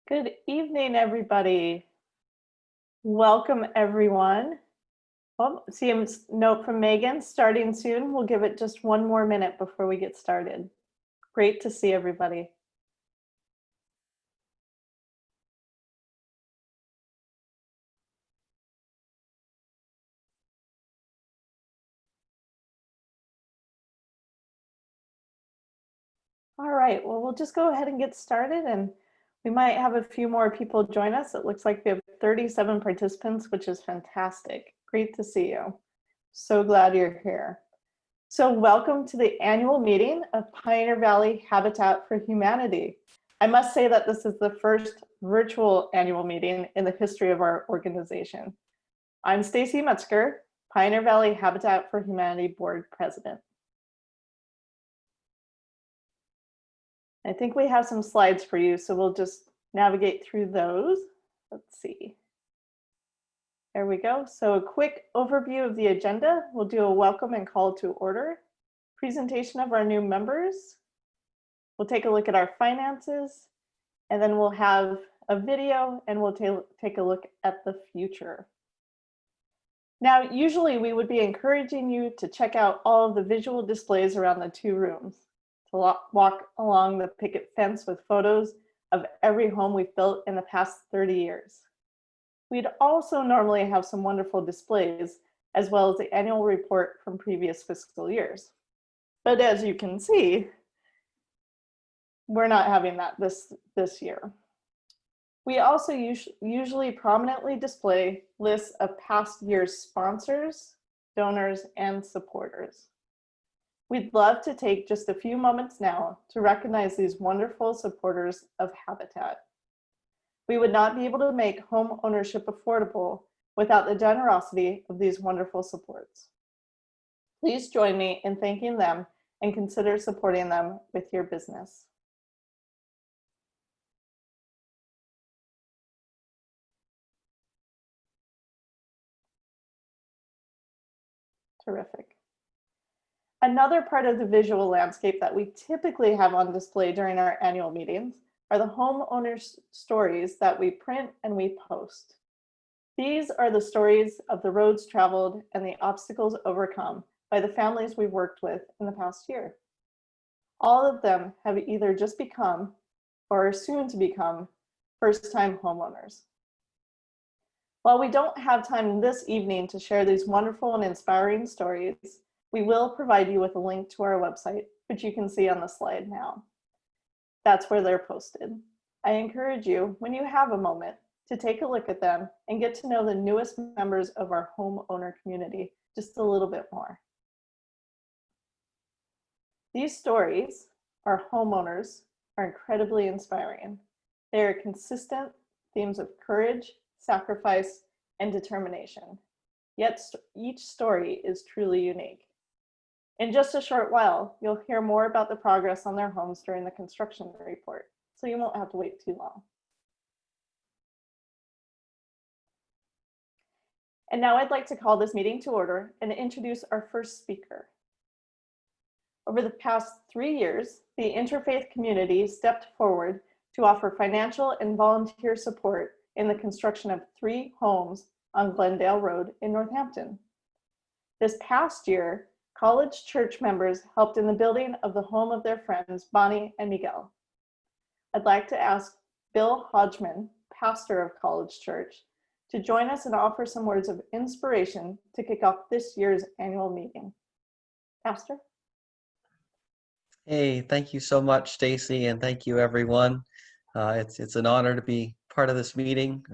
Good evening, everybody. Welcome, everyone. Oh, see a note from Megan, starting soon. We'll give it just one more minute before we get started. Great to see everybody. All right, well, we'll just go ahead and get started, and we might have a few more people join us. It looks like we have 37 participants, which is fantastic. Great to see you. So glad you're here. So welcome to the annual meeting of Pioneer Valley Habitat for Humanity. I must say that this is the first virtual annual meeting in the history of our organization. I'm Stacy Metzger, Pioneer Valley Habitat for Humanity Board President. I think we have some slides for you, so we'll just navigate through those. Let's see. There we go. So a quick overview of the agenda. We'll do a welcome and call to order, presentation of our new members. We'll take a look at our finances, and then we'll have a video and we'll take a look at the future. Now, usually we would be encouraging you to check out all of the visual displays around the two rooms, to walk along the picket fence with photos of every home we've built in the past 30 years. We'd also normally have some wonderful displays, as well as the annual report from previous fiscal years. But as you can see, we're not having that this year. We also usually prominently display lists of past year's sponsors, donors, and supporters. We'd love to take just a few moments now to recognize these wonderful supporters of Habitat. We would not be able to make home ownership affordable without the generosity of these wonderful supports. Please join me in thanking them and consider supporting them with your business. Terrific. Another part of the visual landscape that we typically have on display during our annual meetings are the homeowners' stories that we print and we post. These are the stories of the roads traveled and the obstacles overcome by the families we've worked with in the past year. All of them have either just become or are soon to become first-time homeowners. While we don't have time this evening to share these wonderful and inspiring stories, we will provide you with a link to our website, which you can see on the slide now. That's where they're posted. I encourage you, when you have a moment, to take a look at them and get to know the newest members of our homeowner community just a little bit more. These stories, our homeowners, are incredibly inspiring. They are consistent themes of courage, sacrifice, and determination. Yet each story is truly unique. In just a short while, you'll hear more about the progress on their homes during the construction report, so you won't have to wait too long. And now I'd like to call this meeting to order and introduce our first speaker. Over the past 3 years, the interfaith community stepped forward to offer financial and volunteer support in the construction of 3 homes on Glendale Road in Northampton. This past year, College Church members helped in the building of the home of their friends, Bonnie and Miguel. I'd like to ask Bill Hodgman, pastor of College Church, to join us and offer some words of inspiration to kick off this year's annual meeting. Pastor? Hey, thank you so much, Stacy, and thank you, everyone. It's an honor to be part of this meeting.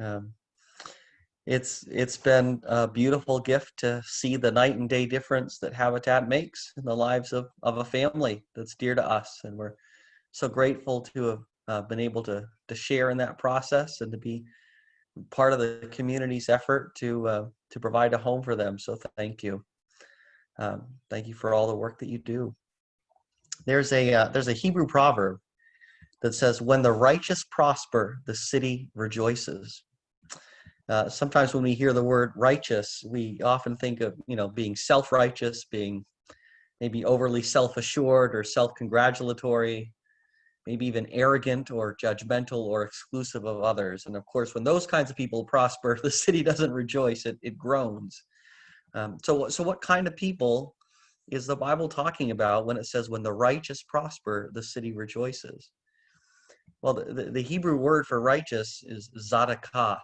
It's been a beautiful gift to see the night and day difference that Habitat makes in the lives of a family that's dear to us, and we're so grateful to have been able to share in that process and to be part of the community's effort to provide a home for them. So thank you. Thank you for all the work that you do. There's a Hebrew proverb that says, "When the righteous prosper, the city rejoices." Sometimes when we hear the word righteous, we often think of, being self-righteous, being maybe overly self-assured or self-congratulatory. maybe even arrogant or judgmental or exclusive of others. And of course, when those kinds of people prosper, the city doesn't rejoice, it groans. So what kind of people is the Bible talking about when it says, when the righteous prosper, the city rejoices? Well, the Hebrew word for righteous is tzedakah,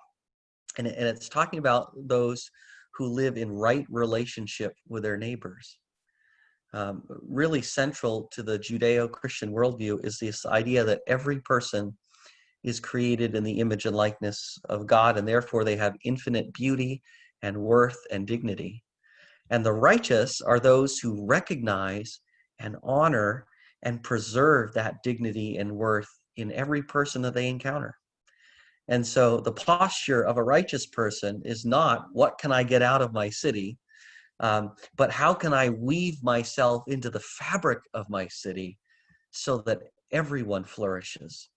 and it's talking about those who live in right relationship with their neighbors. Really central to the Judeo-Christian worldview is this idea that every person is created in the image and likeness of God, and therefore they have infinite beauty and worth and dignity. And the righteous are those who recognize and honor and preserve that dignity and worth in every person that they encounter. And so the posture of a righteous person is not, what can I get out of my city? But how can I weave myself into the fabric of my city so that everyone flourishes?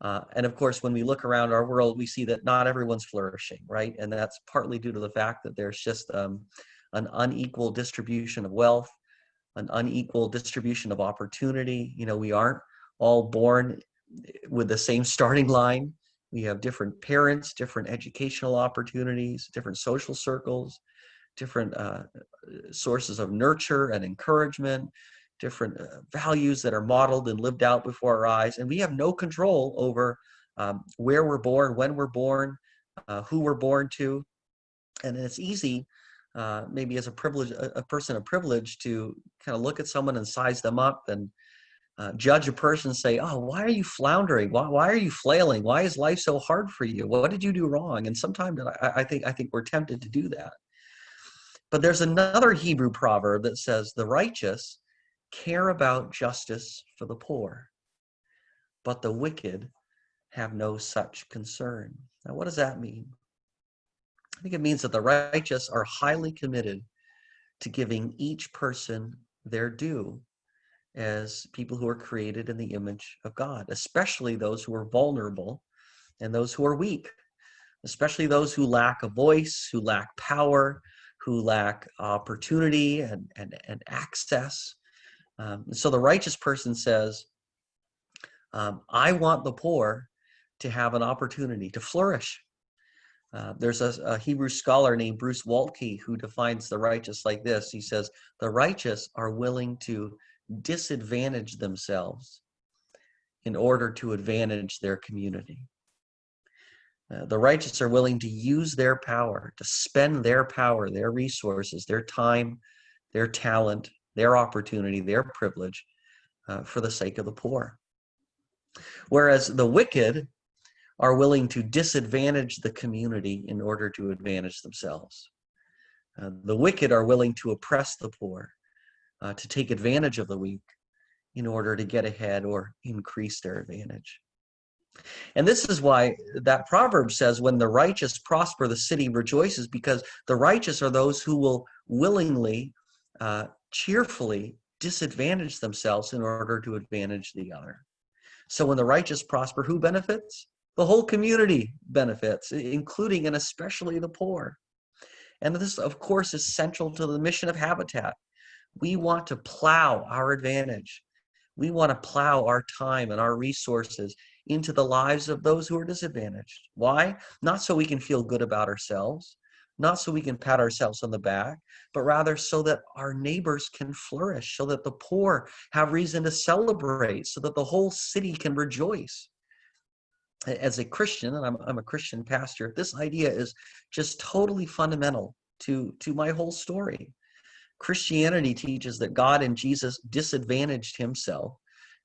And of course, when we look around our world, we see that not everyone's flourishing, right? And that's partly due to the fact that there's just an unequal distribution of wealth, an unequal distribution of opportunity. You know, we aren't all born with the same starting line. We have different parents, different educational opportunities, different social circles, different sources of nurture and encouragement, different values that are modeled and lived out before our eyes. And we have no control over where we're born, when we're born, who we're born to. And it's easy, maybe as a person of privilege, to kind of look at someone and size them up and judge a person and say, oh, why are you floundering? Why are you flailing? Why is life so hard for you? What did you do wrong? And sometimes I think we're tempted to do that. But there's another Hebrew proverb that says, the righteous care about justice for the poor, but the wicked have no such concern. Now, what does that mean? I think it means that the righteous are highly committed to giving each person their due as people who are created in the image of God, especially those who are vulnerable and those who are weak, especially those who lack a voice, who lack power, who lack opportunity and access. So the righteous person says, I want the poor to have an opportunity to flourish. There's a Hebrew scholar named Bruce Waltke who defines the righteous like this. He says, the righteous are willing to disadvantage themselves in order to advantage their community. The righteous are willing to use their power, to spend their power, their resources, their time, their talent, their opportunity, their privilege for the sake of the poor. Whereas the wicked are willing to disadvantage the community in order to advantage themselves. The wicked are willing to oppress the poor, to take advantage of the weak in order to get ahead or increase their advantage. And this is why that proverb says, when the righteous prosper, the city rejoices, because the righteous are those who will willingly, cheerfully disadvantage themselves in order to advantage the other. So when the righteous prosper, who benefits? The whole community benefits, including and especially the poor. And this, of course, is central to the mission of Habitat. We want to plow our advantage. We want to plow our time and our resources into the lives of those who are disadvantaged. Why? Not so we can feel good about ourselves, not so we can pat ourselves on the back, but rather so that our neighbors can flourish, so that the poor have reason to celebrate, so that the whole city can rejoice. As a Christian, and I'm a Christian pastor, this idea is just totally fundamental to my whole story. Christianity teaches that God and Jesus disadvantaged himself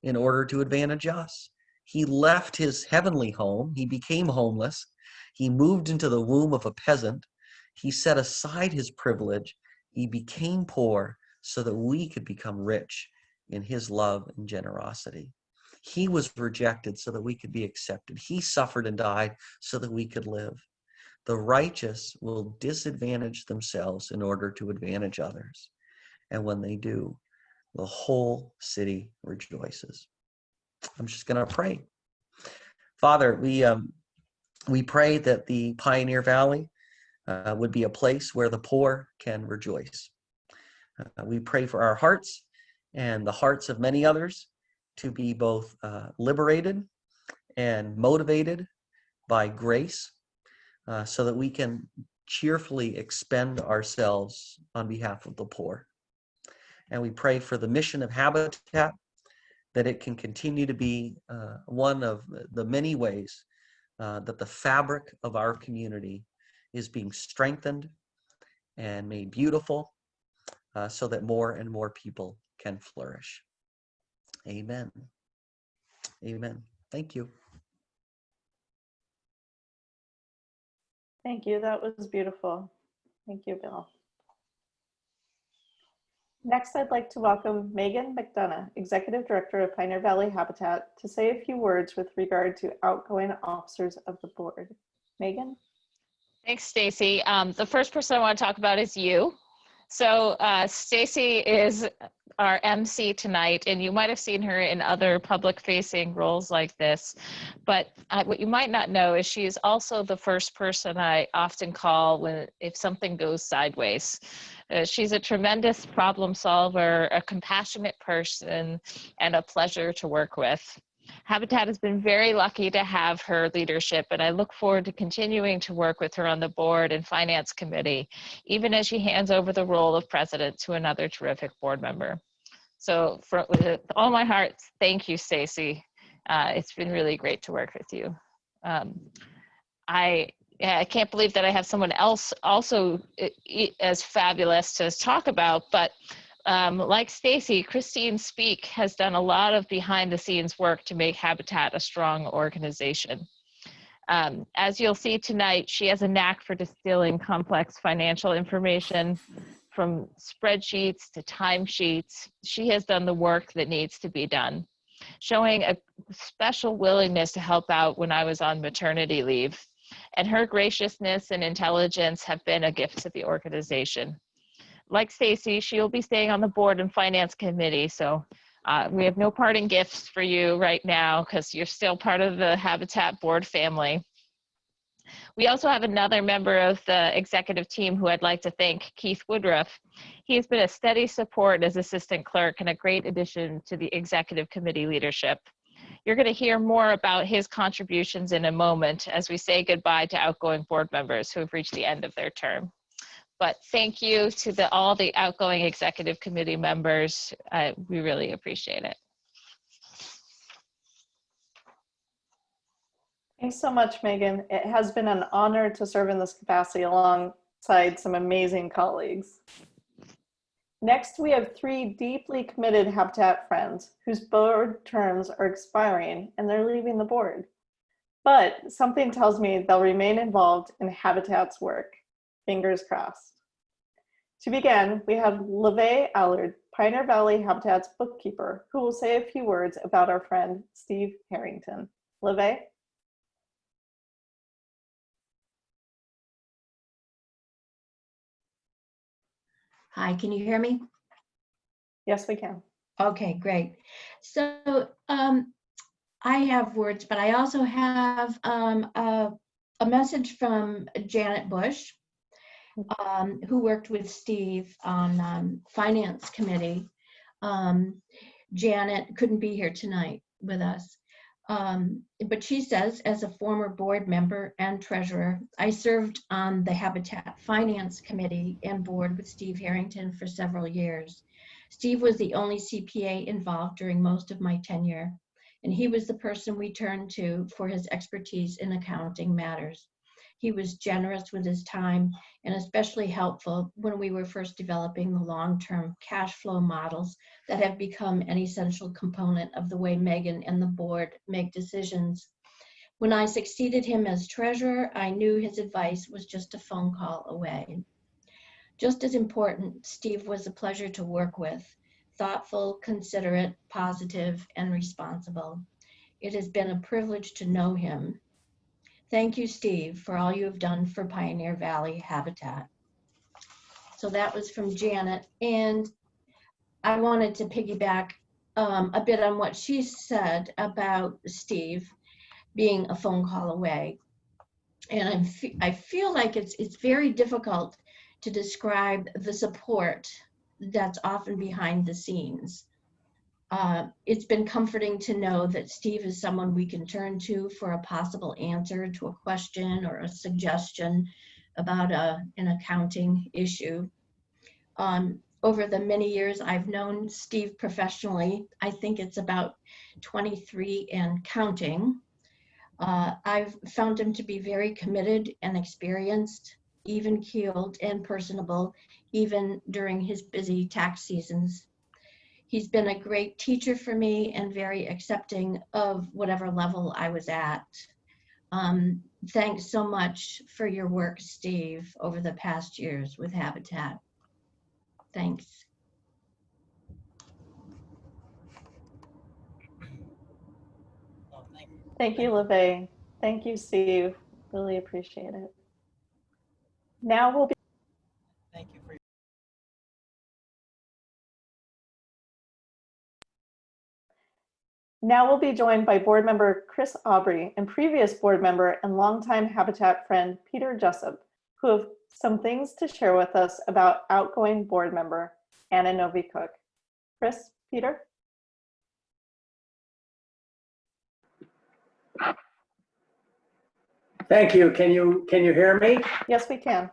in order to advantage us. He left his heavenly home. He became homeless. He moved into the womb of a peasant. He set aside his privilege. He became poor so that we could become rich in his love and generosity. He was rejected so that we could be accepted. He suffered and died so that we could live. The righteous will disadvantage themselves in order to advantage others. And when they do, the whole city rejoices. I'm just going to pray. Father, we pray that the Pioneer Valley would be a place where the poor can rejoice. We pray for our hearts and the hearts of many others to be both liberated and motivated by grace, so that we can cheerfully expend ourselves on behalf of the poor. And we pray for the mission of Habitat, that it can continue to be one of the many ways that the fabric of our community is being strengthened and made beautiful, so that more and more people can flourish. Amen. Amen. Thank you. Thank you. That was beautiful. Thank you, Bill. Next, I'd like to welcome Megan McDonough, Executive Director of Pioneer Valley Habitat, to say a few words with regard to outgoing officers of the board. Megan? Thanks, Stacy. The first person I want to talk about is you. So Stacy is our MC tonight, and you might have seen her in other public-facing roles like this. But what you might not know is she is also the first person I often call if something goes sideways. She's a tremendous problem solver, a compassionate person, and a pleasure to work with. Habitat has been very lucky to have her leadership, and I look forward to continuing to work with her on the board and finance committee, even as she hands over the role of president to another terrific board member. So with all my heart, thank you, Stacy. It's been really great to work with you. I can't believe that I have someone else also as fabulous to talk about, but like Stacy, Christine Speak has done a lot of behind the scenes work to make Habitat a strong organization. As you'll see tonight, she has a knack for distilling complex financial information from spreadsheets to timesheets. She has done the work that needs to be done, showing a special willingness to help out when I was on maternity leave. And her graciousness and intelligence have been a gift to the organization. Like Stacy, she'll be staying on the board and finance committee, so we have no parting gifts for you right now because you're still part of the Habitat board family. We also have another member of the executive team who I'd like to thank, Keith Woodruff. He's been a steady support as assistant clerk and a great addition to the executive committee leadership. You're going to hear more about his contributions in a moment as we say goodbye to outgoing board members who have reached the end of their term. But thank you to all the outgoing executive committee members. We really appreciate it. Thanks so much, Megan. It has been an honor to serve in this capacity alongside some amazing colleagues. Next, we have 3 deeply committed Habitat friends whose board terms are expiring and they're leaving the board. But something tells me they'll remain involved in Habitat's work. Fingers crossed. To begin, we have LaVey Allard, Pioneer Valley Habitat's bookkeeper, who will say a few words about our friend, Steve Harrington. LaVey? Hi, can you hear me? Yes, we can. Okay, great. So I have words, but I also have a message from Janet Bush, who worked with Steve on finance committee. Janet couldn't be here tonight with us. But she says, as a former board member and treasurer, I served on the Habitat Finance Committee and board with Steve Harrington for several years. Steve was the only CPA involved during most of my tenure, and he was the person we turned to for his expertise in accounting matters. He was generous with his time and especially helpful when we were first developing the long-term cash flow models that have become an essential component of the way Megan and the board make decisions. When I succeeded him as treasurer, I knew his advice was just a phone call away. Just as important, Steve was a pleasure to work with, thoughtful, considerate, positive, and responsible. It has been a privilege to know him. Thank you, Steve, for all you have done for Pioneer Valley Habitat. So that was from Janet, and I wanted to piggyback a bit on what she said about Steve being a phone call away. And I feel like it's very difficult to describe the support that's often behind the scenes. It's been comforting to know that Steve is someone we can turn to for a possible answer to a question or a suggestion about an accounting issue. Over the many years I've known Steve professionally, I think it's about 23 and counting. I've found him to be very committed and experienced, even-keeled and personable, even during his busy tax seasons. He's been a great teacher for me and very accepting of whatever level I was at. Thanks so much for your work, Steve, over the past years with Habitat. Thanks. Thank you, LeVay. Thank you, Steve. Really appreciate it. Now we'll be Thank you for your Now we'll be joined by board member Chris Aubrey and previous board member and longtime Habitat friend Peter Jessup, who have some things to share with us about outgoing board member Anna Novi-Cook. Chris, Peter? Thank you. Can you hear me? Yes, we can.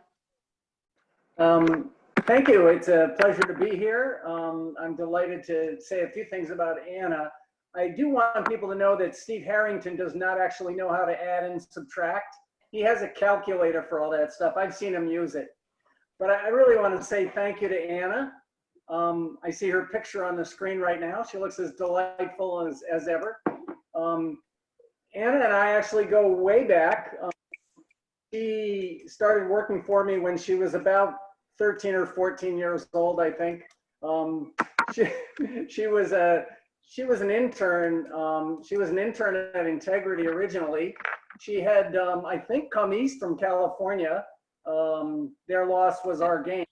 Thank you. It's a pleasure to be here. I'm delighted to say a few things about Anna. I do want people to know that Steve Harrington does not actually know how to add and subtract. He has a calculator for all that stuff. I've seen him use it. But I really want to say thank you to Anna. I see her picture on the screen right now. She looks as delightful as ever. Anna and I actually go way back. She started working for me when she was about 13 or 14 years old, I think. She was an intern. She was an intern at Integrity originally. She had, I think, come east from California. Their loss was our gain.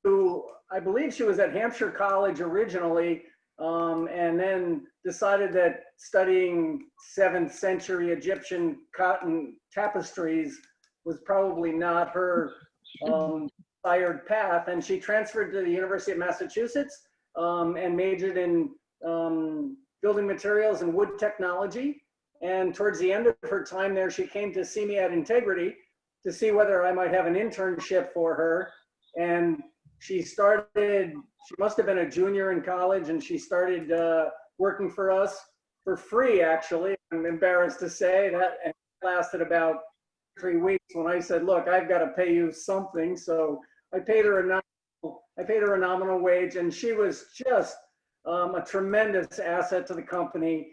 Who I believe she was at Hampshire College originally, and then decided that studying 7th century Egyptian cotton tapestries was probably not her desired path. And she transferred to the University of Massachusetts and majored in building materials and wood technology. And towards the end of her time there, she came to see me at Integrity to see whether I might have an internship for her. And she must have been a junior in college, and she started working for us for free, actually. I'm embarrassed to say that. And it lasted about 3 weeks when I said, look, I've got to pay you something. So I paid her a nominal wage, and she was just a tremendous asset to the company.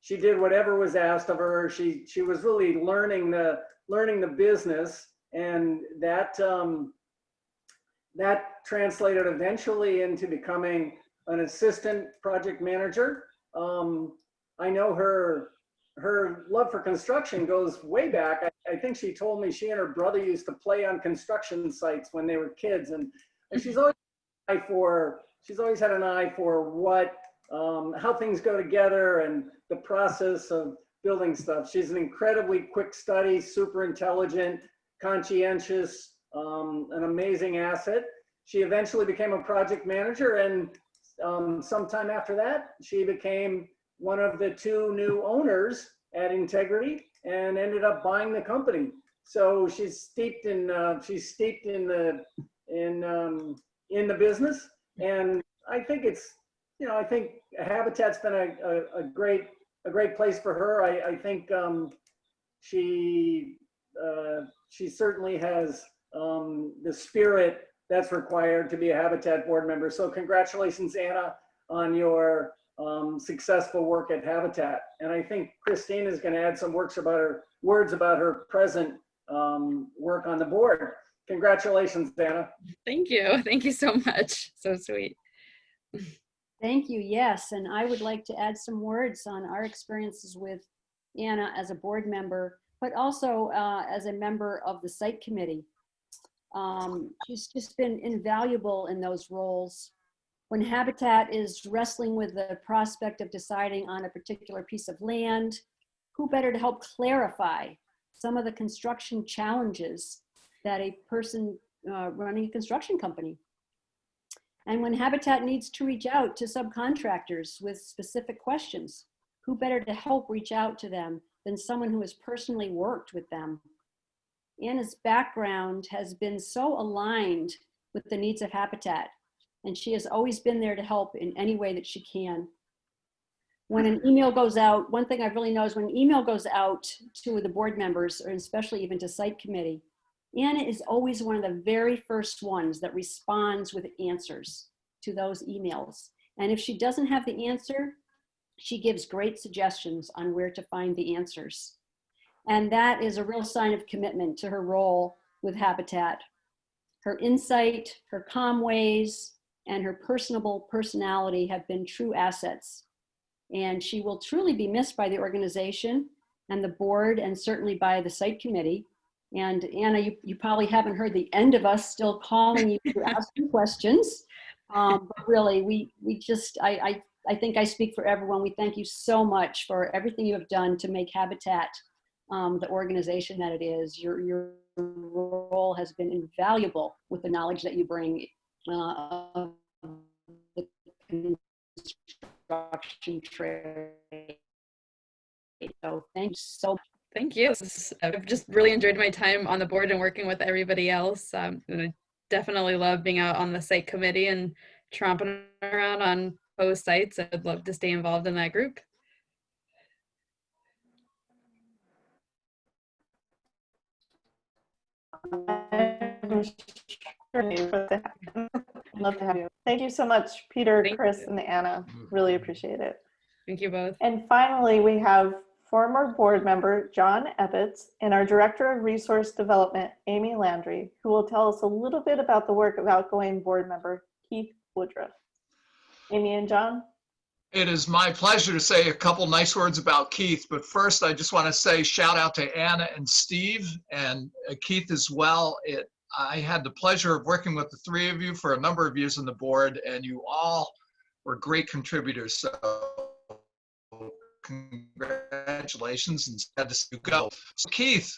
She did whatever was asked of her. She was really learning the business, and that translated eventually into becoming an assistant project manager. I know her love for construction goes way back. I think she told me she and her brother used to play on construction sites when they were kids, and she's always had an eye for what how things go together and the process of building stuff. She's an incredibly quick study, super intelligent, conscientious, an amazing asset. She eventually became a project manager, and sometime after that, she became one of the 2 new owners at Integrity and ended up buying the company. So she's steeped in the business, and I think I think Habitat's been a great place for her. I think she certainly has the spirit that's required to be a Habitat board member. So congratulations, Anna, on your successful work at Habitat. And I think Christine is going to add some words about her present work on the board. Congratulations, Anna. Thank you. Thank you so much. So sweet. Thank you. Yes, and I would like to add some words on our experiences with Anna as a board member, but also as a member of the site committee. She's just been invaluable in those roles. When Habitat is wrestling with the prospect of deciding on a particular piece of land, who better to help clarify some of the construction challenges that a person running a construction company And when Habitat needs to reach out to subcontractors with specific questions, who better to help reach out to them than someone who has personally worked with them? Anna's background has been so aligned with the needs of Habitat, and she has always been there to help in any way that she can. When an email goes out, one thing I've really noticed, when an email goes out to the board members, or especially even to site committee, Anna is always one of the very first ones that responds with answers to those emails. And if she doesn't have the answer, she gives great suggestions on where to find the answers. And that is a real sign of commitment to her role with Habitat. Her insight, her calm ways, and her personable personality have been true assets. And she will truly be missed by the organization and the board, and certainly by the site committee. And Anna, you probably haven't heard the end of us still calling you to ask you questions. But really, we just, I think I speak for everyone. We thank you so much for everything you have done to make Habitat the organization that it is. Your role has been invaluable with the knowledge that you bring of the construction trade. So thank you so much. Thank you. I've just really enjoyed my time on the board and working with everybody else. And I definitely love being out on the site committee and tromping around on both sites. I'd love to stay involved in that group. Love to have you. Thank you so much, Peter, Thank Chris, you. and Anna. Really appreciate it. Thank you both. And finally, we have former board member John Ebbets and our Director of Resource Development, Amy Landry, who will tell us a little bit about the work of outgoing board member Keith Woodruff. Amy and John? It is my pleasure to say a couple nice words about Keith, but first I just want to say shout out to Anna and Steve and Keith as well. I had the pleasure of working with the three of you for a number of years on the board, and you all were great contributors. So congratulations, and sad to see you go. So Keith,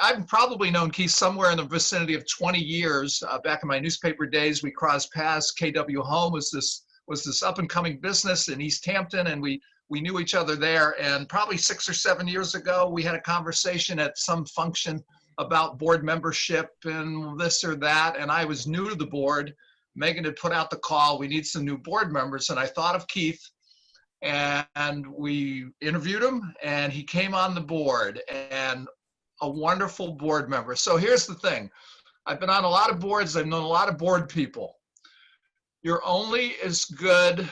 I've probably known Keith somewhere in the vicinity of 20 years. Back in my newspaper days, we crossed paths. KW Home was this up and coming business in East Hampton, and we knew each other there. And probably 6 or 7 years ago, we had a conversation at some function about board membership and this or that. And I was new to the board. Megan had put out the call, we need some new board members. And I thought of Keith, and we interviewed him, and he came on the board, and a wonderful board member. So here's the thing. I've been on a lot of boards. I've known a lot of board people. You're only as good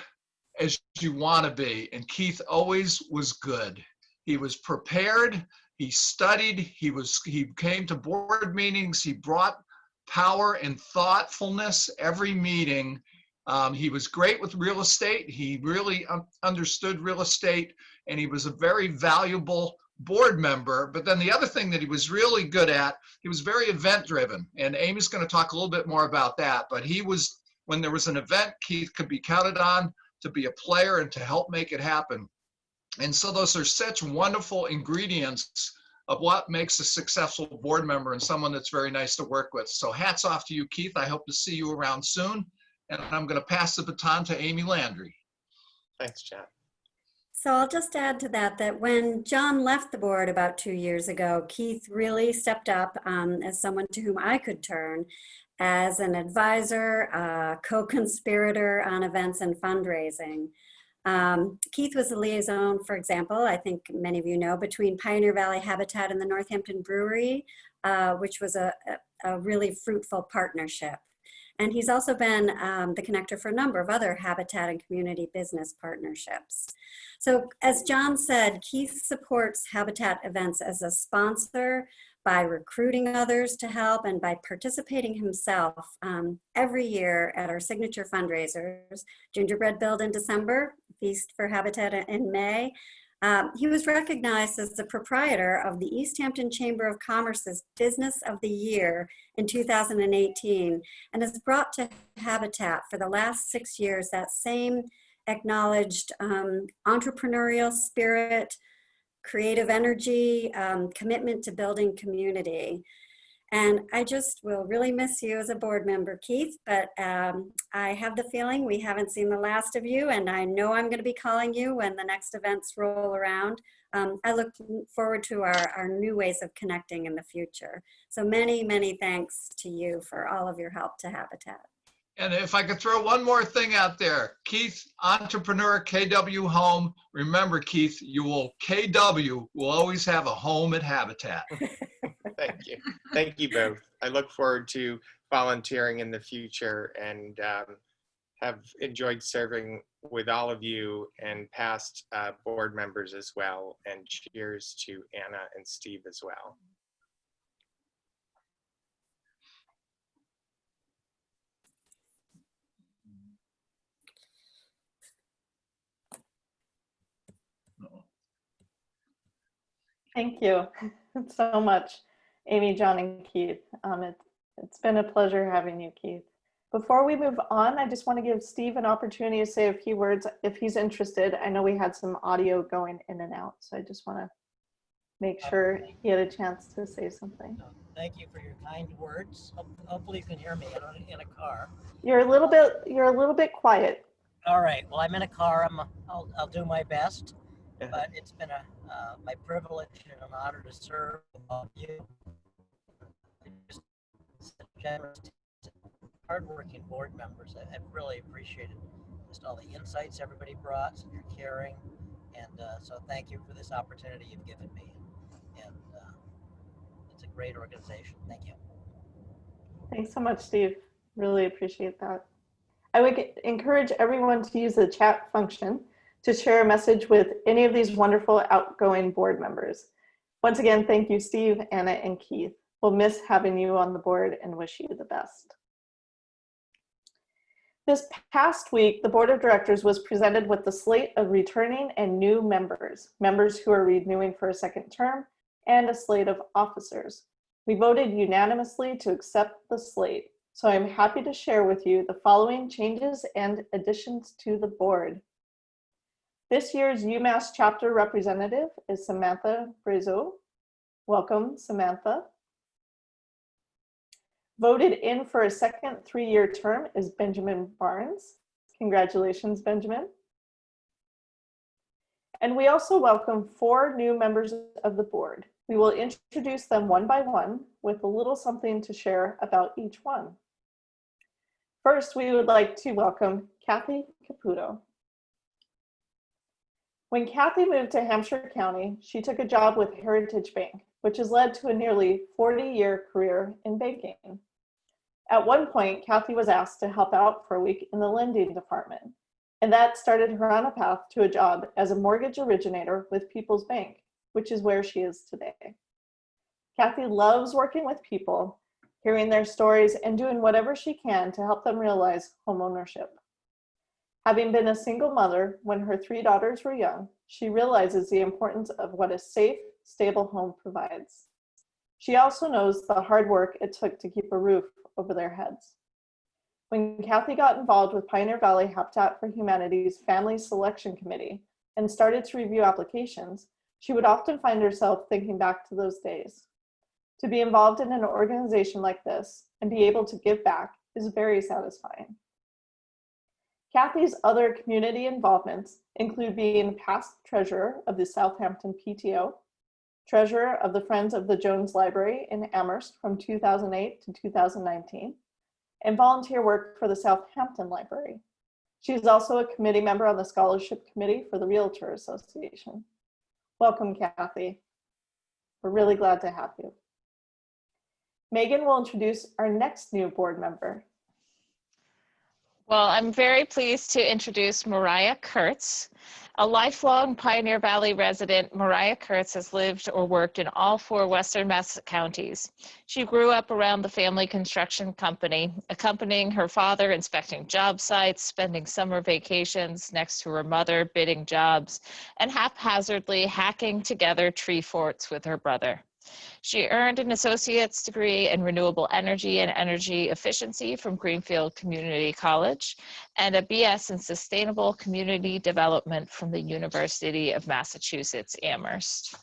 as you want to be. And Keith always was good. He was prepared. He studied. He came to board meetings. He brought power and thoughtfulness every meeting. He was great with real estate. He really understood real estate, and he was a very valuable board member. But then the other thing that he was really good at, he was very event driven. And Amy's going to talk a little bit more about that. But when there was an event, Keith could be counted on to be a player and to help make it happen. And so those are such wonderful ingredients of what makes a successful board member and someone that's very nice to work with. So hats off to you, Keith. I hope to see you around soon. And I'm going to pass the baton to Amy Landry. Thanks, Chad. So I'll just add to that when John left the board about 2 years ago, Keith really stepped up as someone to whom I could turn as an advisor, co-conspirator on events and fundraising. Keith was the liaison, for example, I think many of you know, between Pioneer Valley Habitat and the Northampton Brewery, which was a really fruitful partnership. And he's also been the connector for a number of other habitat and community business partnerships. So as John said, Keith supports habitat events as a sponsor by recruiting others to help and by participating himself every year at our signature fundraisers, Gingerbread Build in December, Feast for Habitat in May. He was recognized as the proprietor of the East Hampton Chamber of Commerce's Business of the Year in 2018 and has brought to Habitat for the last 6 years that same acknowledged entrepreneurial spirit, creative energy, commitment to building community. And I just will really miss you as a board member, Keith, but I have the feeling we haven't seen the last of you, and I know I'm going to be calling you when the next events roll around. I look forward to our new ways of connecting in the future. So many, many thanks to you for all of your help to Habitat. And if I could throw one more thing out there, Keith, entrepreneur, KW Home. Remember, Keith, KW will always have a home at Habitat. Thank you. Thank you both. I look forward to volunteering in the future and have enjoyed serving with all of you and past board members as well. And cheers to Anna and Steve as well. Thank you so much, Amy, John, and Keith. It's been a pleasure having you, Keith. Before we move on, I just want to give Steve an opportunity to say a few words if he's interested. I know we had some audio going in and out, so I just want to make sure he had a chance to say something. Thank you for your kind words. Hopefully you can hear me. I'm in a car. You're a little bit quiet. All right. Well, I'm in a car. I'll do my best. But it's been my privilege and an honor to serve with all of you. Just generous, hardworking board members. I've really appreciated just all the insights everybody brought, and your caring, and so thank you for this opportunity you've given me. And it's a great organization. Thank you. Thanks so much, Steve. Really appreciate that. I would encourage everyone to use the chat function to share a message with any of these wonderful outgoing board members. Once again, thank you, Steve, Anna, and Keith. We'll miss having you on the board and wish you the best. This past week, the Board of Directors was presented with the slate of returning and new members who are renewing for a second term, and a slate of officers. We voted unanimously to accept the slate, so I'm happy to share with you the following changes and additions to the board. This year's UMass chapter representative is Samantha Brazeau. Welcome, Samantha. Voted in for a second 3-year term is Benjamin Barnes. Congratulations, Benjamin. And we also welcome 4 new members of the board. We will introduce them one by one with a little something to share about each one. First, we would like to welcome Kathy Caputo. When Kathy moved to Hampshire County, she took a job with Heritage Bank, which has led to a nearly 40-year career in banking. At one point, Kathy was asked to help out for a week in the lending department, and that started her on a path to a job as a mortgage originator with People's Bank, which is where she is today. Kathy loves working with people, hearing their stories, and doing whatever she can to help them realize homeownership. Having been a single mother when her 3 daughters were young, she realizes the importance of what a safe, stable home provides. She also knows the hard work it took to keep a roof over their heads. When Kathy got involved with Pioneer Valley Habitat for Humanity's Family Selection Committee and started to review applications, she would often find herself thinking back to those days. To be involved in an organization like this and be able to give back is very satisfying. Kathy's other community involvements include being past treasurer of the Southampton PTO, treasurer of the Friends of the Jones Library in Amherst from 2008 to 2019, and volunteer work for the Southampton Library. She's also a committee member on the Scholarship Committee for the Realtor Association. Welcome, Kathy. We're really glad to have you. Megan will introduce our next new board member. Well, I'm very pleased to introduce Mariah Kurtz. A lifelong Pioneer Valley resident, Mariah Kurtz has lived or worked in all 4 Western Massachusetts counties. She grew up around the family construction company, accompanying her father inspecting job sites, spending summer vacations next to her mother bidding jobs, and haphazardly hacking together tree forts with her brother. She earned an associate's degree in renewable energy and energy efficiency from Greenfield Community College and a BS in sustainable community development from the University of Massachusetts, Amherst.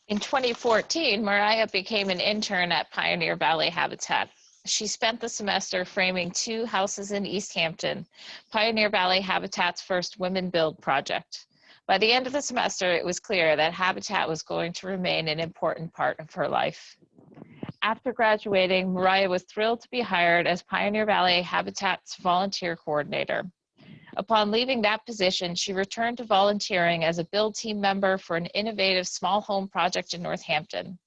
In 2014, Mariah became an intern at Pioneer Valley Habitat. She spent the semester framing 2 houses in East Hampton, Pioneer Valley Habitat's first Women Build project. By the end of the semester, it was clear that Habitat was going to remain an important part of her life. After graduating, Mariah was thrilled to be hired as Pioneer Valley Habitat's volunteer coordinator. Upon leaving that position, she returned to volunteering as a Build team member for an innovative small home project in Northampton.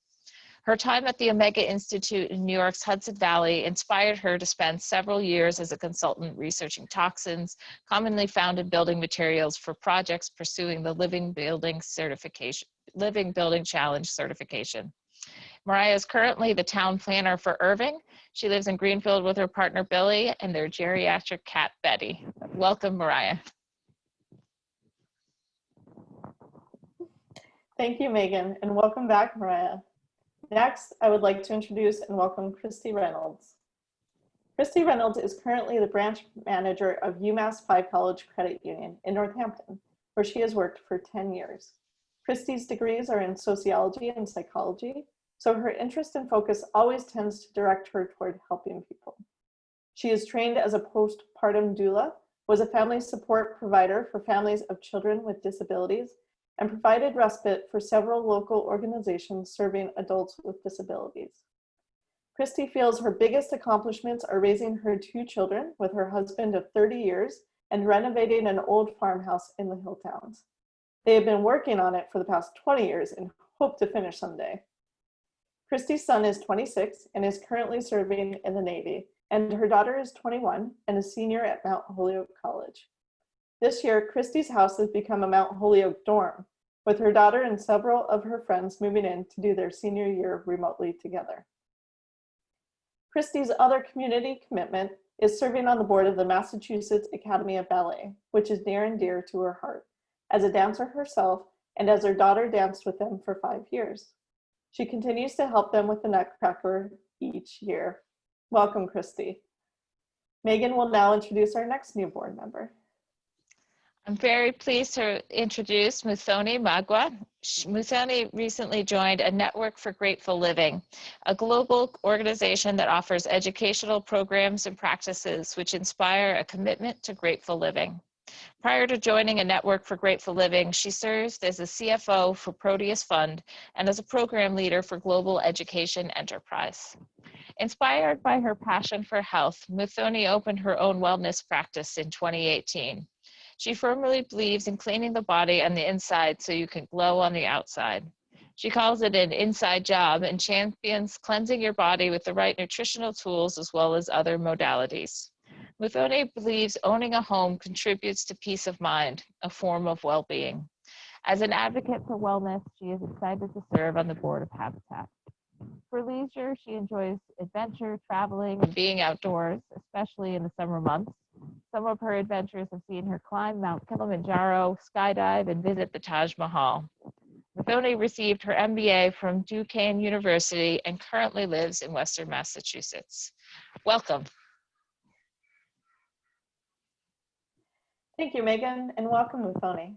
Her time at the Omega Institute in New York's Hudson Valley inspired her to spend several years as a consultant researching toxins commonly found in building materials for projects pursuing the Living Building Challenge certification. Mariah is currently the town planner for Irving. She lives in Greenfield with her partner Billy and their geriatric cat Betty. Welcome, Mariah. Thank you, Megan, and welcome back, Mariah. Next, I would like to introduce and welcome Christy Reynolds. Christy Reynolds is currently the branch manager of UMass 5 College Credit Union in Northampton, where she has worked for 10 years. Christy's degrees are in sociology and psychology, so her interest and focus always tends to direct her toward helping people. She is trained as a postpartum doula, was a family support provider for families of children with disabilities, and provided respite for several local organizations serving adults with disabilities. Christy feels her biggest accomplishments are raising her 2 children with her husband of 30 years and renovating an old farmhouse in the Hilltowns. They have been working on it for the past 20 years and hope to finish someday. Christy's son is 26 and is currently serving in the Navy, and her daughter is 21 and a senior at Mount Holyoke College. This year, Christy's house has become a Mount Holyoke dorm, with her daughter and several of her friends moving in to do their senior year remotely together. Christy's other community commitment is serving on the board of the Massachusetts Academy of Ballet, which is near and dear to her heart, as a dancer herself and as her daughter danced with them for 5 years. She continues to help them with the Nutcracker each year. Welcome, Christy. Megan will now introduce our next new board member. I'm very pleased to introduce Muthoni Magwa. Muthoni recently joined a Network for Grateful Living, a global organization that offers educational programs and practices which inspire a commitment to grateful living. Prior to joining a Network for Grateful Living, she served as a CFO for Proteus Fund and as a program leader for Global Education Enterprise. Inspired by her passion for health, Muthoni opened her own wellness practice in 2018. She firmly believes in cleaning the body on the inside so you can glow on the outside. She calls it an inside job and champions cleansing your body with the right nutritional tools as well as other modalities. Muthoni believes owning a home contributes to peace of mind, a form of well-being. As an advocate for wellness, she is excited to serve on the board of Habitat. For leisure, she enjoys adventure, traveling, and being outdoors, especially in the summer months. Some of her adventures have seen her climb Mount Kilimanjaro, skydive, and visit the Taj Mahal. Muthoni received her MBA from Duquesne University and currently lives in Western Massachusetts. Welcome. Thank you, Megan, and welcome, Muthoni.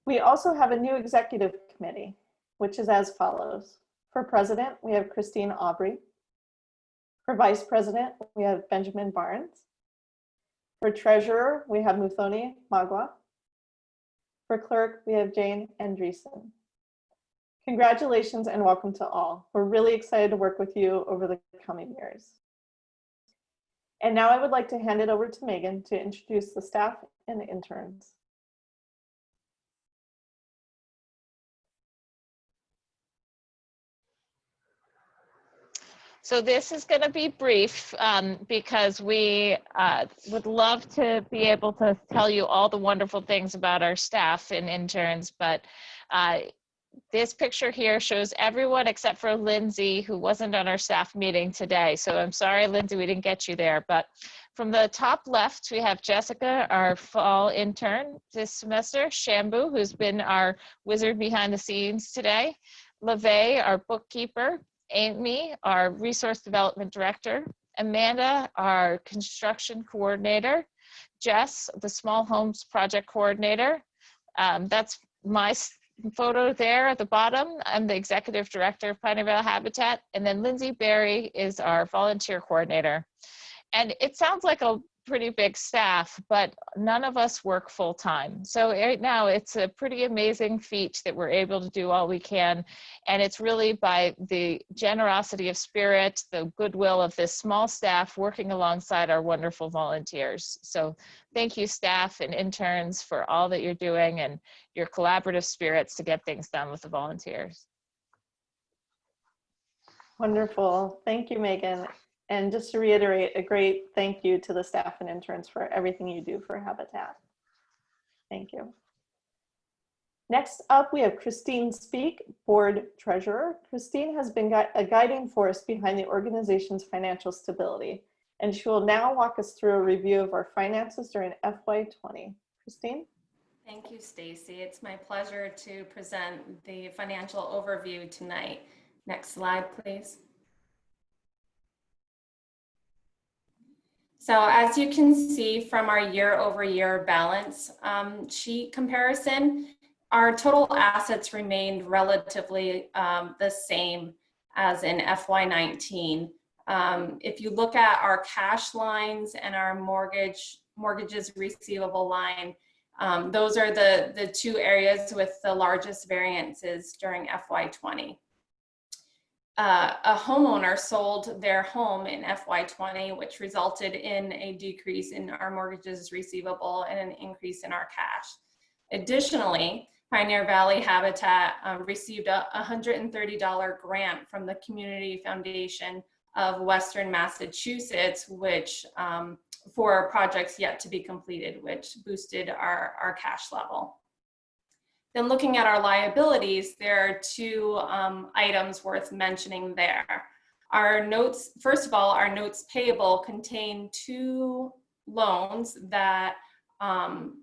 We also have a new executive committee, which is as follows. For president, we have Christine Aubrey. For vice president, we have Benjamin Barnes. For treasurer, we have Muthoni Magwa. For clerk, we have Jane Andreessen. Congratulations and welcome to all. We're really excited to work with you over the coming years. And now I would like to hand it over to Megan to introduce the staff and the interns. So this is going to be brief because we would love to be able to tell you all the wonderful things about our staff and interns, but this picture here shows everyone except for Lindsay, who wasn't on our staff meeting today. So I'm sorry, Lindsay, we didn't get you there. But from the top left, we have Jessica, our fall intern this semester, Shambu, who's been our wizard behind the scenes today, LaVey, our bookkeeper, Amy, our resource development director, Amanda, our construction coordinator, Jess, the small homes project coordinator. That's photo there at the bottom. I'm the executive director of Pioneer Valley Habitat, and then Lindsay Berry is our volunteer coordinator. And it sounds like a pretty big staff, but none of us work full time. So right now it's a pretty amazing feat that we're able to do all we can. And it's really by the generosity of spirit, the goodwill of this small staff working alongside our wonderful volunteers. So thank you, staff and interns, for all that you're doing and your collaborative spirits to get things done with the volunteers. Wonderful. Thank you, Megan. And just to reiterate, a great thank you to the staff and interns for everything you do for Habitat. Thank you. Next up, we have Christine Speak, Board Treasurer. Christine has been a guiding force behind the organization's financial stability, and she will now walk us through a review of our finances during FY20. Christine? Thank you, Stacy. It's my pleasure to present the financial overview tonight. Next slide, please. So as you can see from our year-over-year balance sheet comparison, our total assets remained relatively the same as in FY19. If you look at our cash lines and our mortgages receivable line, those are the two areas with the largest variances during FY20. A homeowner sold their home in FY20, which resulted in a decrease in our mortgages receivable and an increase in our cash. Additionally, Pioneer Valley Habitat received a $130 grant from the Community Foundation of Western Massachusetts, which for projects yet to be completed, which boosted our cash level. Then looking at our liabilities, there are two items worth mentioning there. Our notes, first of all, our notes payable contain two loans that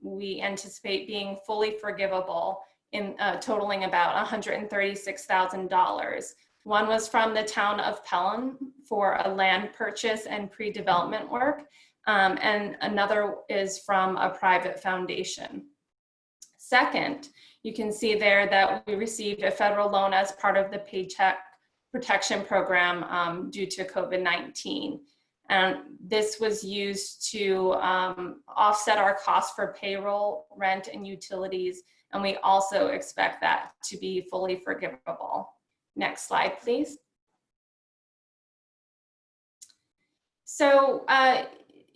we anticipate being fully forgivable, in totaling about $136,000. One was from the town of Pelham for a land purchase and pre-development work, and another is from a private foundation. Second, you can see there that we received a federal loan as part of the Paycheck Protection Program due to COVID-19. And this was used to offset our costs for payroll, rent, and utilities. And we also expect that to be fully forgivable. Next slide, please. So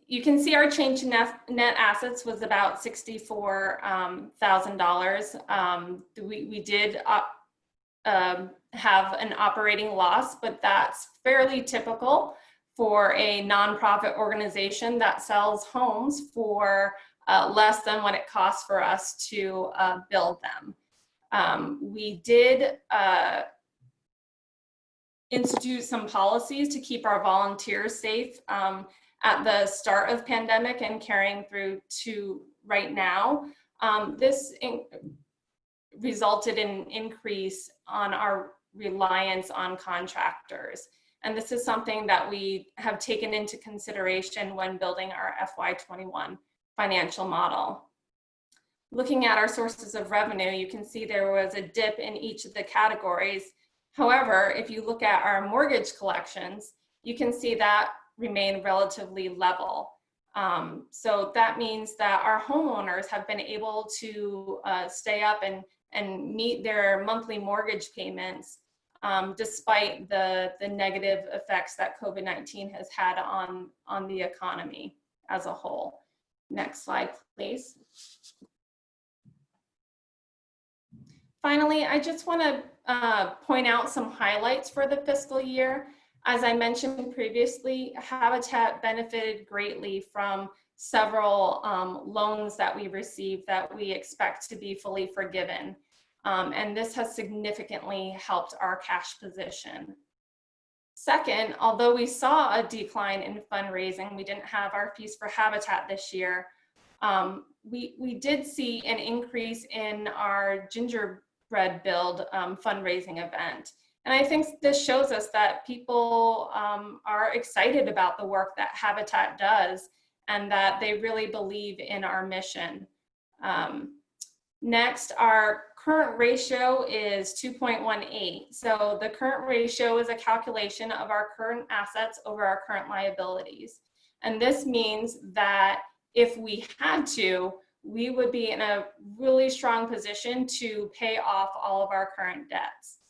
you can see our change in net assets was about $64,000. We did have an operating loss, but that's fairly typical for a nonprofit organization that sells homes for less than what it costs for us to build them. We did institute some policies to keep our volunteers safe at the start of pandemic and carrying through to right now. This resulted in an increase on our reliance on contractors. And this is something that we have taken into consideration when building our FY21 financial model. Looking at our sources of revenue, you can see there was a dip in each of the categories. However, if you look at our mortgage collections, you can see that remain relatively level. So that means that our homeowners have been able to stay up and meet their monthly mortgage payments despite the negative effects that COVID-19 has had on the economy as a whole. Next slide, please. Finally, I just want to point out some highlights for the fiscal year. As I mentioned previously, Habitat benefited greatly from several loans that we received that we expect to be fully forgiven. And this has significantly helped our cash position. Second, although we saw a decline in fundraising, we didn't have our Feast for Habitat this year, we did see an increase in our gingerbread build fundraising event. And I think this shows us that people are excited about the work that Habitat does and that they really believe in our mission. Next, our current ratio is 2.18. So the current ratio is a calculation of our current assets over our current liabilities. And this means that if we had to, we would be in a really strong position to pay off all of our current debts.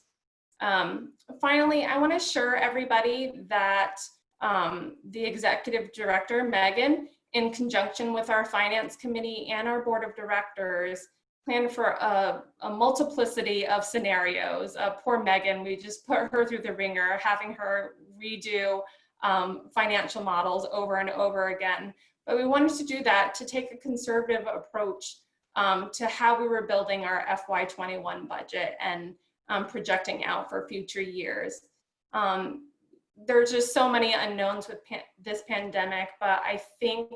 Finally, I want to assure everybody that the executive director, Megan, in conjunction with our finance committee and our board of directors, plan for a multiplicity of scenarios. Poor Megan, we just put her through the ringer, having her redo financial models over and over again. But we wanted to do that to take a conservative approach to how we were building our FY21 budget and projecting out for future years. There's just so many unknowns with this pandemic, but I think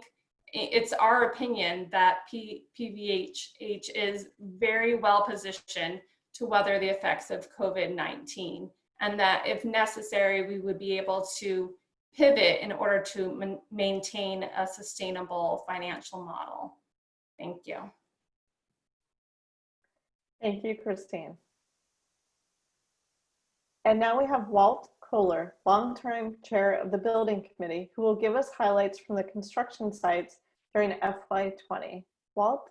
it's our opinion that PVHH is very well positioned to weather the effects of COVID-19, and that if necessary, we would be able to pivot in order to maintain a sustainable financial model. Thank you. Thank you, Christine. And now we have Walt Kohler, long-term chair of the building committee, who will give us highlights from the construction sites during FY20. Walt?